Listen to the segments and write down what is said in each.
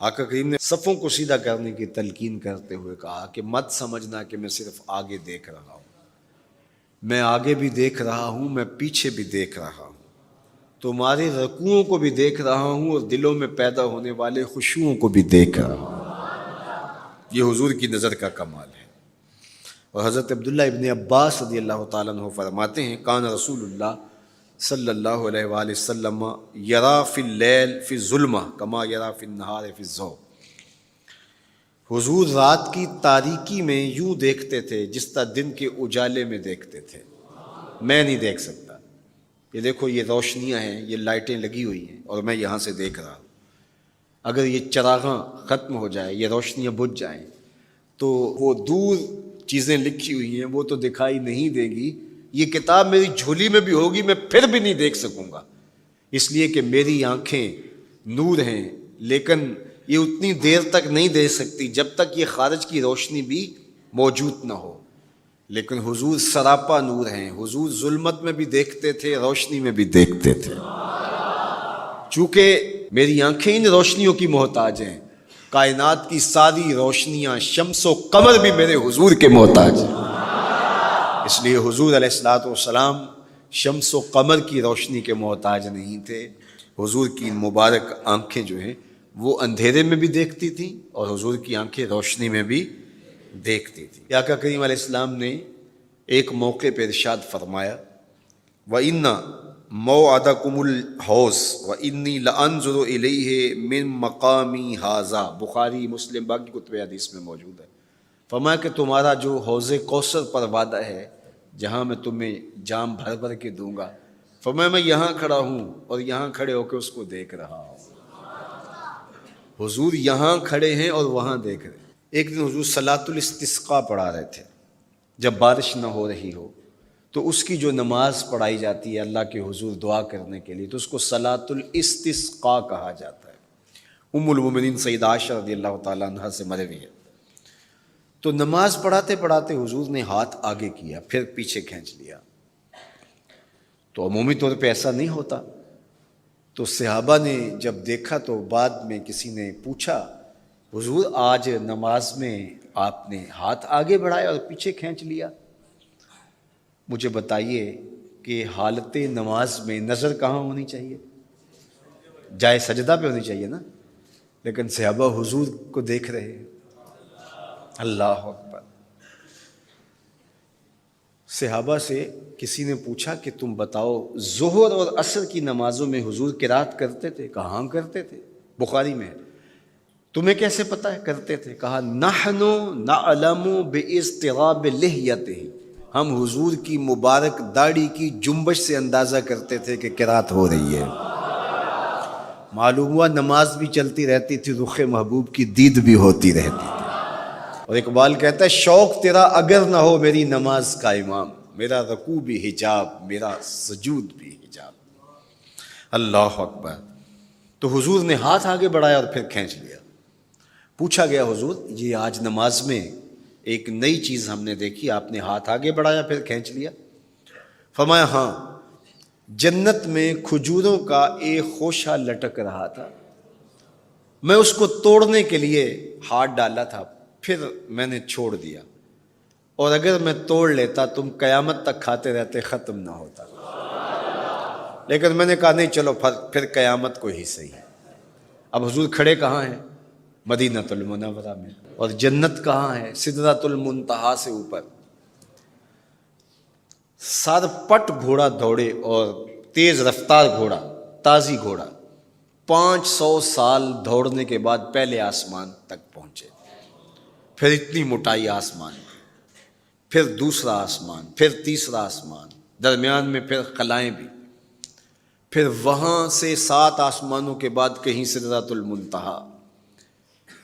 آقا کریم نے صفوں کو سیدھا کرنے کی تلقین کرتے ہوئے کہا کہ مت سمجھنا کہ میں صرف آگے دیکھ رہا ہوں، میں آگے بھی دیکھ رہا ہوں، میں پیچھے بھی دیکھ رہا ہوں، تمہارے رکوعوں کو بھی دیکھ رہا ہوں اور دلوں میں پیدا ہونے والے خشوعوں کو بھی دیکھ رہا ہوں۔ یہ حضور کی نظر کا کمال ہے۔ اور حضرت عبداللہ ابن عباس رضی اللہ تعالیٰ عنہ فرماتے ہیں کان رسول اللہ صلی اللہ علیہ وآلہ وسلم یرا فی اللیل فی الظلمہ کما یرا فی النہار فی الضوء، حضور رات کی تاریکی میں یوں دیکھتے تھے جس طرح دن کے اجالے میں دیکھتے تھے۔ میں نہیں دیکھ سکتا، یہ دیکھو یہ روشنیاں ہیں، یہ لائٹیں لگی ہوئی ہیں اور میں یہاں سے دیکھ رہا ہوں، اگر یہ چراغاں ختم ہو جائے، یہ روشنیاں بجھ جائیں تو وہ دور چیزیں لکھی ہوئی ہیں وہ تو دکھائی نہیں دے گی، یہ کتاب میری جھولی میں بھی ہوگی میں پھر بھی نہیں دیکھ سکوں گا، اس لیے کہ میری آنکھیں نور ہیں، لیکن یہ اتنی دیر تک نہیں دیکھ سکتی جب تک یہ خارج کی روشنی بھی موجود نہ ہو۔ لیکن حضور سراپا نور ہیں، حضور ظلمت میں بھی دیکھتے تھے، روشنی میں بھی دیکھتے تھے۔ چونکہ میری آنکھیں ان روشنیوں کی محتاج ہیں، کائنات کی ساری روشنیاں شمس و قمر بھی میرے حضور کے محتاج ہیں، اس لیے حضور علیہ الصلوۃ والسلام شمس و قمر کی روشنی کے محتاج نہیں تھے۔ حضور کی مبارک آنکھیں جو ہیں وہ اندھیرے میں بھی دیکھتی تھیں اور حضور کی آنکھیں روشنی میں بھی دیکھتی تھیں۔ آقا کریم علیہ السلام نے ایک موقع پہ ارشاد فرمایا وَإِنَّ مَوْعَدَكُمُ الْحَوْض وَإِنِّي لَأَنظُرُ إِلَيْهِ مِن مَقَامِي هَٰذَا، بخاری مسلم باقی کتب حدیث میں موجود ہے۔ فرمایا کہ تمہارا جو حوض کوثر پر وعدہ ہے جہاں میں تمہیں جام بھر بھر کے دوں گا، فرمایا میں یہاں کھڑا ہوں اور یہاں کھڑے ہو کے اس کو دیکھ رہا ہوں۔ حضور یہاں کھڑے ہیں اور وہاں دیکھ رہے ہیں۔ ایک دن حضور صلاۃ الاستسقاء پڑھا رہے تھے، جب بارش نہ ہو رہی ہو تو اس کی جو نماز پڑھائی جاتی ہے اللہ کے حضور دعا کرنے کے لیے تو اس کو صلاۃ الاستسقاء کہا جاتا ہے۔ ام المومنین سیدہ عائشہ رضی اللہ تعالیٰ عنہ سے مروی ہے۔ تو نماز پڑھاتے پڑھاتے حضور نے ہاتھ آگے کیا پھر پیچھے کھینچ لیا، تو عمومی طور پہ ایسا نہیں ہوتا۔ تو صحابہ نے جب دیکھا تو بعد میں کسی نے پوچھا حضور آج نماز میں آپ نے ہاتھ آگے بڑھایا اور پیچھے کھینچ لیا، مجھے بتائیے کہ حالت نماز میں نظر کہاں ہونی چاہیے؟ جائے سجدہ پہ ہونی چاہیے نا، لیکن صحابہ حضور کو دیکھ رہے ہیں۔ اللہ اکبر۔ صحابہ سے کسی نے پوچھا کہ تم بتاؤ ظہر اور عصر کی نمازوں میں حضور قرات کرتے تھے؟ کہا ہاں کرتے تھے، بخاری میں ہے۔ تمہیں کیسے پتہ ہے کرتے تھے؟ کہا نحن نعلم باضطراب لحیتہ، ہم حضور کی مبارک داڑھی کی جنبش سے اندازہ کرتے تھے کہ قرات ہو رہی ہے۔ معلوم ہوا نماز بھی چلتی رہتی تھی، رخ محبوب کی دید بھی ہوتی رہتی تھی۔ اور اقبال کہتا ہے شوق تیرا اگر نہ ہو میری نماز کا امام، میرا رکوع بھی حجاب میرا سجود بھی حجاب۔ اللہ اکبر۔ تو حضور نے ہاتھ آگے بڑھایا اور پھر کھینچ لیا۔ پوچھا گیا حضور یہ آج نماز میں ایک نئی چیز ہم نے دیکھی، آپ نے ہاتھ آگے بڑھایا پھر کھینچ لیا؟ فرمایا ہاں، جنت میں کھجوروں کا ایک خوشہ لٹک رہا تھا، میں اس کو توڑنے کے لیے ہاتھ ڈالا تھا پھر میں نے چھوڑ دیا، اور اگر میں توڑ لیتا تم قیامت تک کھاتے رہتے ختم نہ ہوتا، لیکن میں نے کہا نہیں چلو پھر قیامت کو ہی صحیح۔ اب حضور کھڑے کہاں ہیں؟ مدینۃ المنورہ میں، اور جنت کہاں ہے؟ سدرۃ المنتہا سے اوپر۔ سر پٹ گھوڑا دوڑے اور تیز رفتار گھوڑا، تازی گھوڑا، 500 سال دوڑنے کے بعد پہلے آسمان تک پہنچے، پھر اتنی موٹائی آسمان میں، پھر دوسرا آسمان، پھر تیسرا آسمان، درمیان میں پھر خلائیں بھی، پھر وہاں سے 7 آسمانوں کے بعد کہیں سدرۃ المنتہا،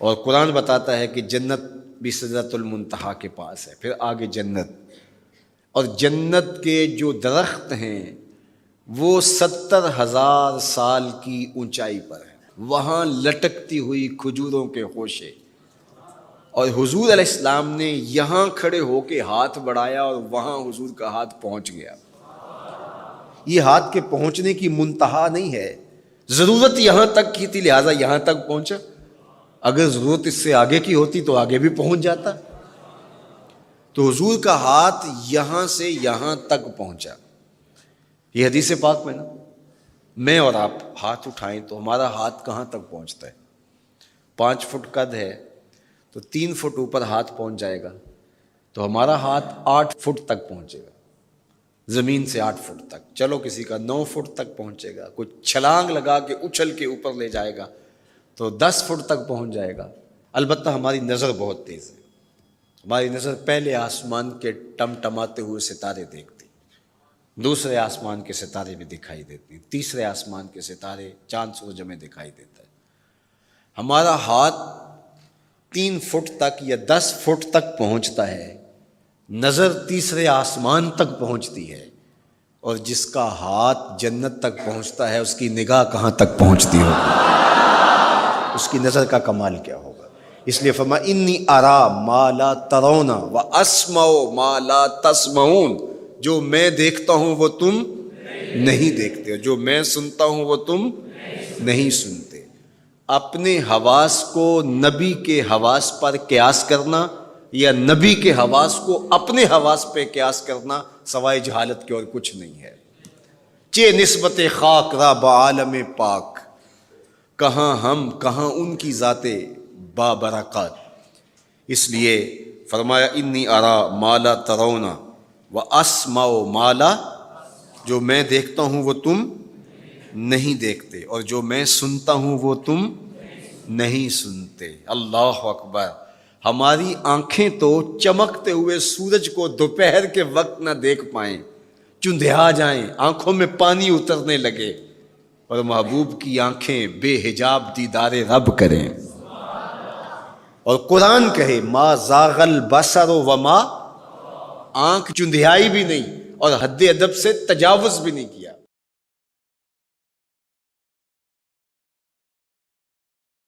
اور قرآن بتاتا ہے کہ جنت بھی سدرۃ المنتہا کے پاس ہے، پھر آگے جنت، اور جنت کے جو درخت ہیں وہ 70,000 سال کی اونچائی پر ہیں، وہاں لٹکتی ہوئی کھجوروں کے خوشے، اور حضور علیہ السلام نے یہاں کھڑے ہو کے ہاتھ بڑھایا اور وہاں حضور کا ہاتھ پہنچ گیا۔ یہ ہاتھ کے پہنچنے کی منتہا نہیں ہے، ضرورت یہاں تک کی تھی لہٰذا یہاں تک پہنچا، اگر ضرورت اس سے آگے کی ہوتی تو آگے بھی پہنچ جاتا. تو حضور کا ہاتھ یہاں سے یہاں تک پہنچا. یہ حدیث پاک میں نا، میں اور آپ ہاتھ اٹھائیں تو ہمارا ہاتھ کہاں تک پہنچتا ہے؟ 5 فٹ قد ہے تو 3 فٹ اوپر ہاتھ پہنچ جائے گا، تو ہمارا ہاتھ 8 فٹ تک پہنچے گا، زمین سے 8 فٹ تک. چلو کسی کا 9 فٹ تک پہنچے گا، کوئی چھلانگ لگا کے اچھل کے اوپر لے جائے گا تو 10 فٹ تک پہنچ جائے گا. البتہ ہماری نظر بہت تیز ہے، ہماری نظر پہلے آسمان کے ٹمٹماتے ہوئے ستارے دیکھتی، دوسرے آسمان کے ستارے بھی دکھائی دیتے، تیسرے آسمان کے ستارے، چاند سورج ہمیں دکھائی دیتا ہے. ہمارا ہاتھ 3 فٹ تک یا 10 فٹ تک پہنچتا ہے، نظر تیسرے آسمان تک پہنچتی ہے، اور جس کا ہاتھ جنت تک پہنچتا ہے اس کی نگاہ کہاں تک پہنچتی ہوگی، اس کی نظر کا کمال کیا ہوگا. اس لیے فرمایا انی ارا ما لا ترون واسمع ما لا تسمعون، جو میں دیکھتا ہوں وہ تم نہیں دیکھتے، جو میں سنتا ہوں وہ تم نہیں سنتے. اپنے حواس کو نبی کے حواس پر قیاس کرنا یا نبی کے حواس کو اپنے حواس پہ قیاس کرنا سوائے جہالت کے اور کچھ نہیں ہے. چے نسبت خاک را بعالم پاک، کہاں ہم کہاں ان کی ذاتیں بابرکات. اس لیے فرمایا انی ارا ما لا ترون واسمع ما لا، جو میں دیکھتا ہوں وہ تم نہیں دیکھتے، اور جو میں سنتا ہوں وہ تم نہیں سنتے. اللہ اکبر. ہماری آنکھیں تو چمکتے ہوئے سورج کو دوپہر کے وقت نہ دیکھ پائیں، چندھیا جائیں، آنکھوں میں پانی اترنے لگے، اور محبوب کی آنکھیں بے حجاب دیدار رب کریں. اور قرآن کہے ما زاغ البصر وما، آنکھ چندھیائی بھی نہیں اور حد ادب سے تجاوز بھی نہیں کیا.